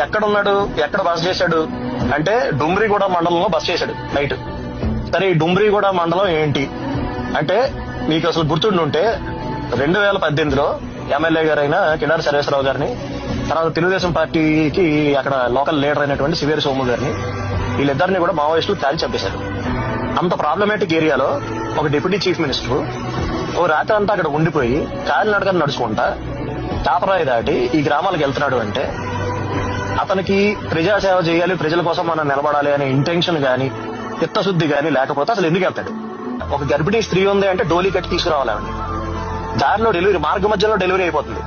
ఎక్కడున్నాడు, ఎక్కడ బస చేశాడు అంటే డుమ్రిగూడ మండలంలో బస చేశాడు నైట్. సరే ఈ డుమ్రిగూడ మండలం ఏంటి అంటే మీకు అసలు గుర్తుండుంటే 2018లో ఎమ్మెల్యే గారైన కిడారి సర్వేశ్వరరావు గారిని, తర్వాత తెలుగుదేశం పార్టీకి అక్కడ లోకల్ లీడర్ అయినటువంటి సివేరి సోము గారిని, వీళ్ళిద్దరిని కూడా మావోయిస్టులు కాల్చి చంపేశారు. అంత ప్రాబ్లమేటిక్ ఏరియాలో ఒక డిప్యూటీ చీఫ్ మినిస్టర్ ఓ రాత్రి అంతా అక్కడ ఉండిపోయి కాలినడకని నడుచుకుంటా చాపరాయి దాటి ఈ గ్రామాలకు వెళ్తున్నాడు అంటే అతనికి ప్రజాసేవ చేయాలి, ప్రజల కోసం మనం నిలబడాలి అనే ఇంటెన్షన్ గాని చిత్తశుద్ధి గాని లేకపోతే అసలు ఎందుకు వెళ్తాడు? ఒక గర్భిణీ స్త్రీ ఉంది అంటే డోలీ కట్టి తీసుకురావాలని, దారిలో డెలివరీ, మార్గ మధ్యలో డెలివరీ అయిపోతుంది.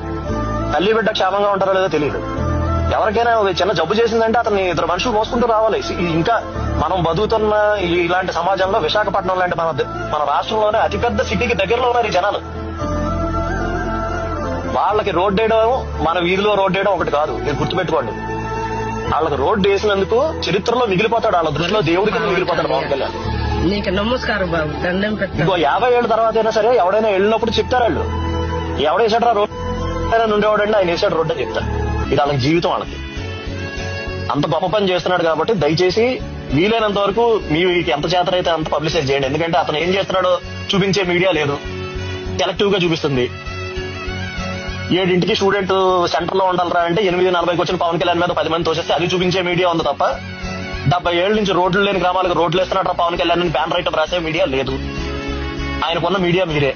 తల్లి బిడ్డ క్షేమంగా ఉంటారో లేదో తెలియదు. ఎవరికైనా చిన్న జబ్బు చేసిందంటే అతన్ని ఇద్దరు మనుషులు మోసుకుంటూ రావాలి. ఇంకా మనం బతుకుతున్న ఇలాంటి సమాజంలో విశాఖపట్నం లాంటి మన రాష్ట్రంలోనే అతిపెద్ద సిటీకి దగ్గరలో ఉన్నారు ఈ జనాలు. వాళ్ళకి రోడ్డు వేయడం, మన వీధిలో రోడ్డు వేయడం ఒకటి కాదు, మీరు గుర్తుపెట్టుకోండి. వాళ్ళకి రోడ్డు వేసినందుకు చరిత్రలో మిగిలిపోతాడు, వాళ్ళ దృష్టిలో దేవుడి కింద మిగిలిపోతాడు పవన్ కళ్యాణ్. నీకు నమస్కారం బాబు, దండం పెట్టు. ఇంకో 50 ఏళ్ళ తర్వాత అయినా సరే ఎవడైనా వెళ్ళినప్పుడు చెప్తారు వాళ్ళు, ఎవడేసాడు రోడ్డు ఉండేవాడండి, ఆయన వేసాడు రోడ్డు అని చెప్తారు. ఇది వాళ్ళకి జీవితం. వాళ్ళకి అంత గొప్ప పని చేస్తున్నాడు కాబట్టి దయచేసి వీలైనంత వరకు మీకు ఎంత చేతనైతే అంత పబ్లిసైజ్ చేయండి. ఎందుకంటే అతను ఏం చేస్తున్నాడో చూపించే మీడియా లేదు, సెలెక్టివ్ గా చూపిస్తుంది. 7 స్టూడెంట్ సెంటర్ లో ఉండాలరా అంటే 8:40 వచ్చిన పవన్ కళ్యాణ్ మీద 10 మంది తోసేస్తే అది చూపించే మీడియా ఉంది తప్ప 70 ఏళ్ల నుంచి రోడ్లు లేని గ్రామాలకు రోడ్లు వేస్తున్నాడు పవన్ కళ్యాణ్ బ్యాన్ రైట్ రాసే మీడియా లేదు. ఆయనకున్న మీడియా మీరే.